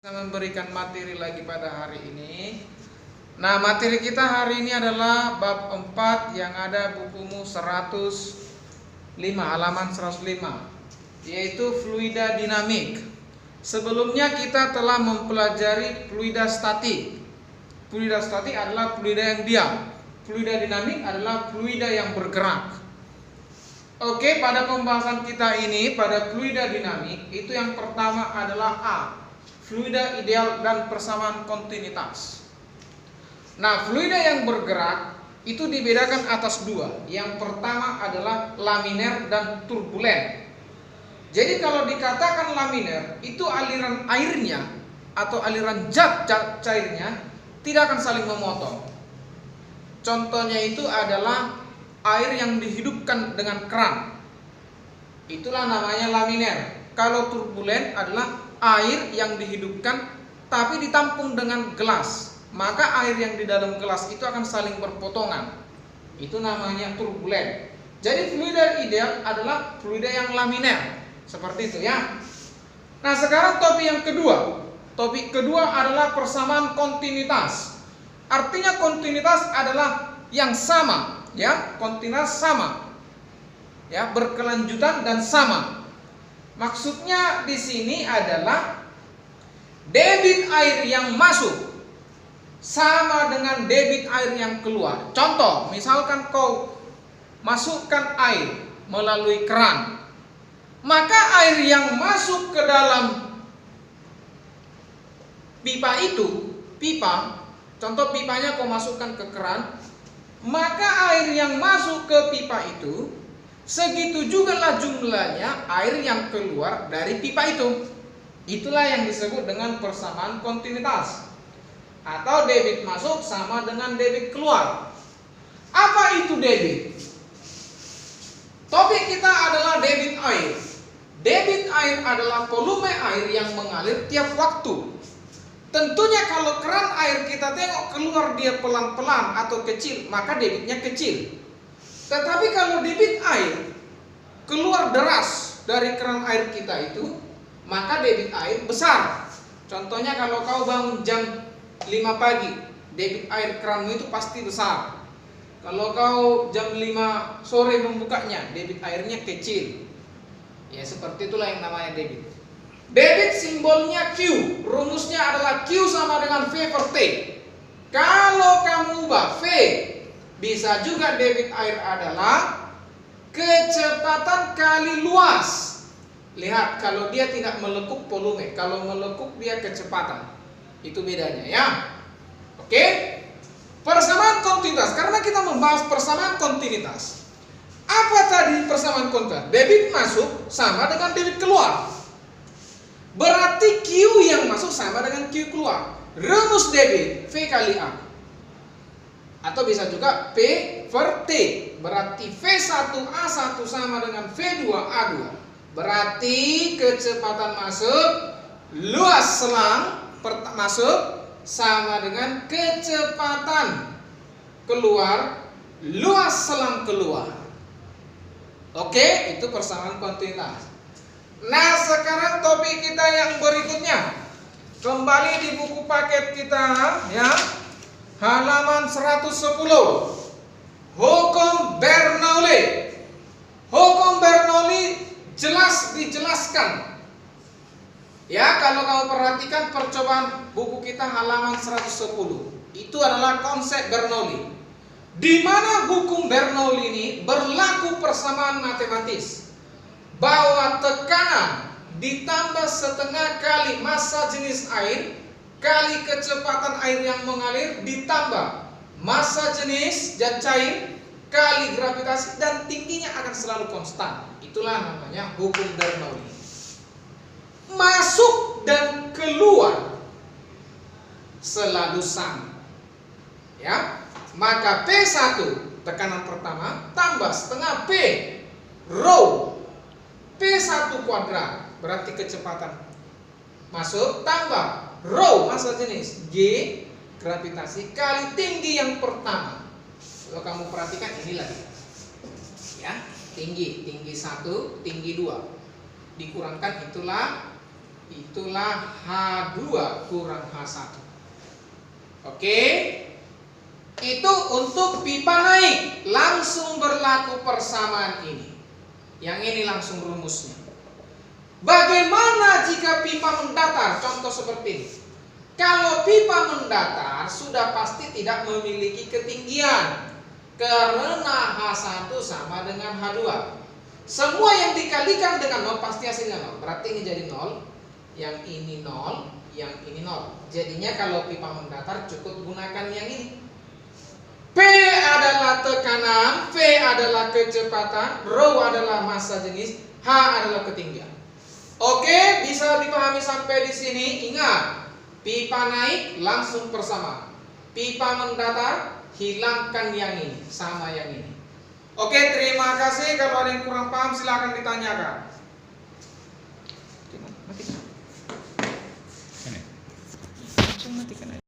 Saya memberikan materi lagi pada hari ini. Nah, materi kita hari ini adalah bab 4 yang ada bukumu 105, halaman 105, yaitu fluida dinamik. Sebelumnya kita telah mempelajari fluida statik. Fluida statik adalah fluida yang diam. Fluida dinamik adalah fluida yang bergerak. Oke, pada pembahasan kita ini pada fluida dinamik itu yang pertama adalah A, fluida ideal dan persamaan kontinuitas. Nah, fluida yang bergerak itu dibedakan atas dua. Yang pertama adalah laminer dan turbulen. Jadi kalau dikatakan laminer, itu aliran airnya atau aliran zat cairnya tidak akan saling memotong. Contohnya itu adalah air yang dihidupkan dengan keran. Itulah namanya laminer. Kalau turbulen adalah air yang dihidupkan tapi ditampung dengan gelas, maka air yang di dalam gelas itu akan saling berpotongan. Itu namanya turbulen. Jadi fluida ideal adalah fluida yang laminer. Seperti itu ya. Nah, sekarang topik yang kedua. Topik kedua adalah persamaan kontinuitas. Artinya kontinuitas adalah yang sama, ya, kontinuitas sama. Ya, berkelanjutan dan sama. Maksudnya di sini adalah debit air yang masuk sama dengan debit air yang keluar. Contoh, misalkan kau masukkan air melalui keran, maka air yang masuk ke dalam pipa itu, contoh pipanya kau masukkan ke keran, maka air yang masuk ke pipa itu segitu juga lah jumlahnya air yang keluar dari pipa itu. Itulah yang disebut dengan persamaan kontinuitas. Atau debit masuk sama dengan debit keluar. Apa itu debit? Topik kita adalah debit air. Debit air adalah volume air yang mengalir tiap waktu. Tentunya kalau keran air kita tengok keluar dia pelan-pelan atau kecil, maka debitnya kecil. Tetapi kalau debit air keluar deras dari keran air kita itu, maka debit air besar. Contohnya kalau kau bangun jam 5 pagi, debit air keranmu itu pasti besar. Kalau kau jam 5 sore membukanya, debit airnya kecil. Ya, seperti itulah yang namanya debit. Debit simbolnya Q, rumusnya adalah Q sama dengan V per T. Kalau kamu ubah V, bisa juga debit air adalah kecepatan kali luas. Lihat, kalau dia tidak melekuk volume, kalau melekuk dia kecepatan. Itu bedanya ya. Oke? Persamaan kontinuitas, karena kita membahas persamaan kontinuitas. Apa tadi persamaan kontinuitas? Debit masuk sama dengan debit keluar. Berarti Q yang masuk sama dengan Q keluar. Rumus debit V kali A. Atau bisa juga P per T. Berarti V1A1 sama dengan V2A2. Berarti kecepatan masuk luas selang masuk sama dengan kecepatan keluar luas selang keluar. Oke, itu persamaan kontinuitas. Nah, sekarang topik kita yang berikutnya. Kembali di buku paket kita ya. Halaman 110. Hukum Bernoulli. Hukum Bernoulli jelas dijelaskan. Ya, kalau kamu perhatikan percobaan buku kita halaman 110. Itu adalah konsep Bernoulli. Di mana hukum Bernoulli ini berlaku persamaan matematis. Bahwa tekanan ditambah setengah kali massa jenis air kali kecepatan air yang mengalir ditambah massa jenis zat cair kali gravitasi dan tingginya akan selalu konstan. Itulah namanya hukum Bernoulli. Masuk dan keluar selalu sama. Ya, maka P1 tekanan pertama tambah setengah P rho P1 kuadrat berarti kecepatan masuk tambah rho massa jenis G gravitasi kali tinggi yang pertama. Kalau kamu perhatikan ini lagi ya, tinggi 1, tinggi 2 dikurangkan itulah itulah H2 kurang H1. Oke, itu untuk pipa naik, langsung berlaku persamaan ini. Yang ini langsung rumusnya. Bagaimana jika pipa mendatar? Contoh seperti ini. Kalau pipa mendatar sudah pasti tidak memiliki ketinggian, karena H1 sama dengan H2. Semua yang dikalikan dengan 0 pasti hasilnya 0. Berarti ini jadi 0, yang ini 0, yang ini 0. Jadinya kalau pipa mendatar cukup gunakan yang ini. P adalah tekanan, V adalah kecepatan, ρ adalah massa jenis, H adalah ketinggian. Oke, bisa dipahami sampai di sini. Ingat, pipa naik langsung persamaan. Pipa mendatar hilangkan yang ini sama yang ini. Oke, terima kasih. Kalau ada yang kurang paham silakan ditanyakan. Matikan.